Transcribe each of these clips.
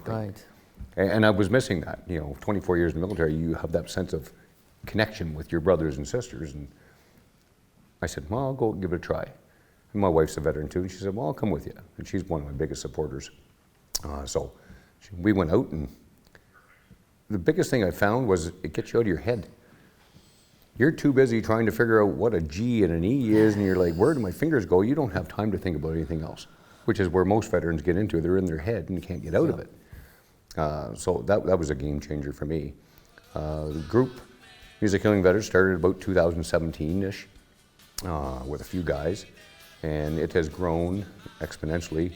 something. Right. And I was missing that. 24 years in the military, you have that sense of connection with your brothers and sisters. And I said, well, I'll go give it a try. And my wife's a veteran too, and she said, well, I'll come with you. And she's one of my biggest supporters. So we went out, and the biggest thing I found was it gets you out of your head. You're too busy trying to figure out what a G and an E is, and you're like, where do my fingers go? You don't have time to think about anything else, which is where most veterans get into. They're in their head and you can't get out of it. So that was a game changer for me. The group, Music Healing Veterans, started about 2017-ish with a few guys, and it has grown exponentially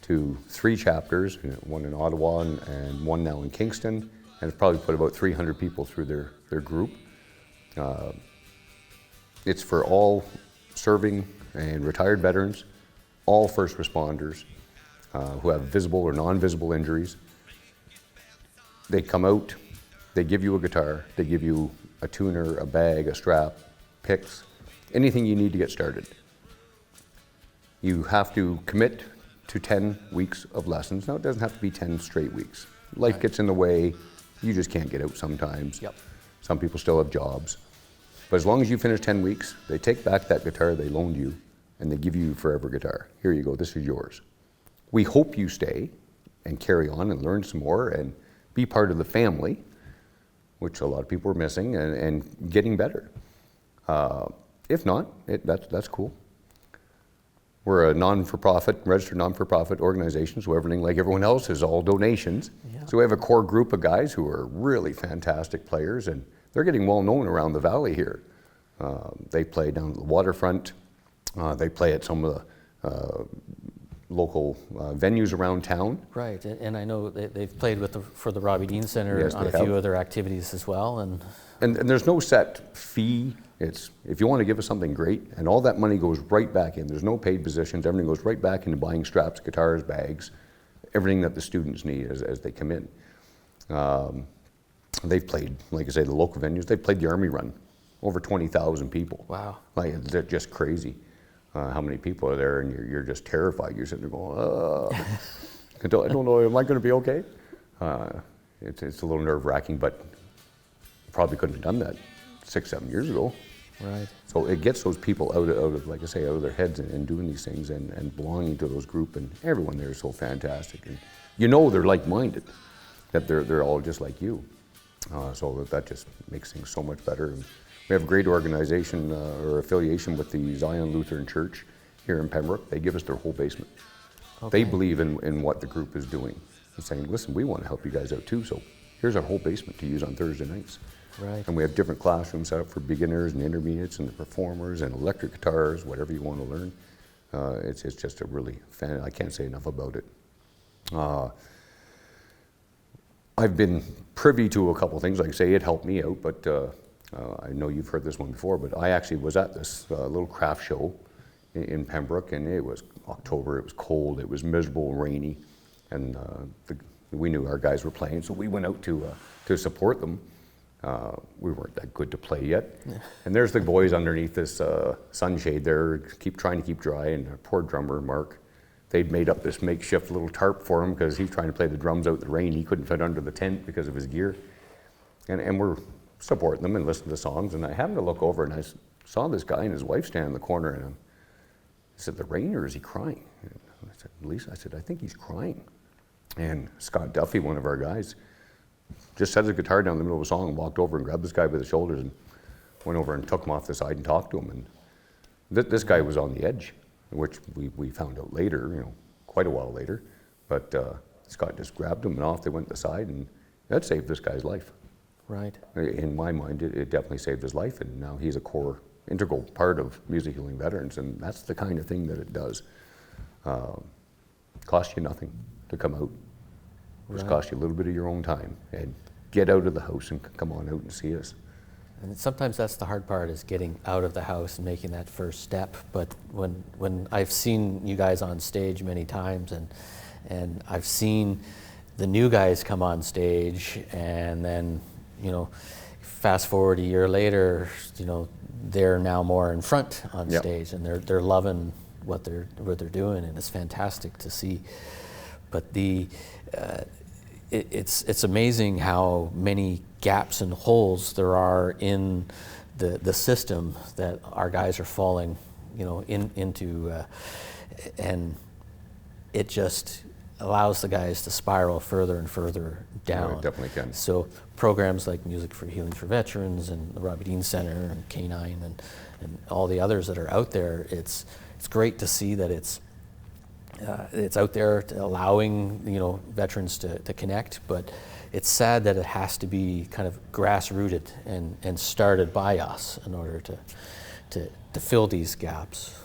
to 3 chapters, one in Ottawa and one now in Kingston, and it's probably put about 300 people through their group. It's for all serving and retired veterans, all first responders who have visible or non-visible injuries. They come out, they give you a guitar, they give you a tuner, a bag, a strap, picks, anything you need to get started. You have to commit to 10 weeks of lessons. Now, it doesn't have to be 10 straight weeks. Life gets in the way. You just can't get out sometimes. Yep. Some people still have jobs. But as long as you finish 10 weeks, they take back that guitar they loaned you and they give you a forever guitar. Here you go, this is yours. We hope you stay and carry on and learn some more and be part of the family, which a lot of people are missing, and getting better. If not, that's cool. We're a non-for-profit, registered non-for-profit organization, so everything like everyone else is all donations. Yeah. So we have a core group of guys who are really fantastic players, and they're getting well known around the valley here. They play down at the waterfront. They play at some of the local venues around town. Right, and I know they've played for the Robbie Dean Center. Yes, on a few other activities as well. And there's no set fee. It's if you want to give us something great, and all that money goes right back in. There's no paid positions. Everything goes right back into buying straps, guitars, bags, everything that the students need as they come in. They've played, like I say, the local venues. They've played the Army Run, over 20,000 people. Wow. Like, they're just crazy how many people are there, and you're just terrified. You're sitting there going, I don't know, am I going to be okay? It's a little nerve-wracking, but probably couldn't have done that 6-7 years ago. Right. So it gets those people out of like I say, out of their heads and doing these things and belonging to those group, and everyone there is so fantastic. And they're like-minded, that they're all just like you. So that just makes things so much better. And we have a great organization or affiliation with the Zion Lutheran Church here in Pembroke. They give us their whole basement. Okay. They believe in what the group is doing and saying, listen, we want to help you guys out too, so here's our whole basement to use on Thursday nights. Right. And we have different classrooms set up for beginners and intermediates and the performers and electric guitars, whatever you want to learn. It's just a really I can't say enough about it. I've been privy to a couple things. Like I say, it helped me out, but I know you've heard this one before, but I actually was at this little craft show in Pembroke, and it was October, it was cold, it was miserable, rainy, and we knew our guys were playing, so we went out to support them. We weren't that good to play yet. Yeah. And there's the boys underneath this sunshade there, trying to keep dry, and our poor drummer, Mark, they'd made up this makeshift little tarp for him because he's trying to play the drums out in the rain. He couldn't fit under the tent because of his gear. And we're supporting them and listening to songs, and I happened to look over and I saw this guy and his wife stand in the corner, and I said, the rain, or is he crying? And I said, Lisa, I think he's crying. And Scott Duffy, one of our guys, just set his guitar down in the middle of a song and walked over and grabbed this guy by the shoulders and went over and took him off the side and talked to him. And this guy was on the edge, which we found out later, quite a while later. But Scott just grabbed him and off they went to the side, and that saved this guy's life. Right. In my mind, it definitely saved his life, and now he's a core, integral part of Music Healing Veterans, and that's the kind of thing that it does. Cost you nothing to come out. Just cost you a little bit of your own time, and get out of the house and come on out and see us. And sometimes that's the hard part, is getting out of the house and making that first step. But when I've seen you guys on stage many times, and I've seen the new guys come on stage, and then fast forward a year later, they're now more in front on stage, and they're loving what they're doing, and it's fantastic to see. But it's amazing how many gaps and holes there are in the system that our guys are falling, into, and it just allows the guys to spiral further and further down. it definitely can. So programs like Music for Healing for Veterans and the Robbie Dean Center and K9 and all the others that are out there, it's great to see that it's out there allowing veterans to connect, but it's sad that it has to be kind of grassrooted and started by us in order to fill these gaps.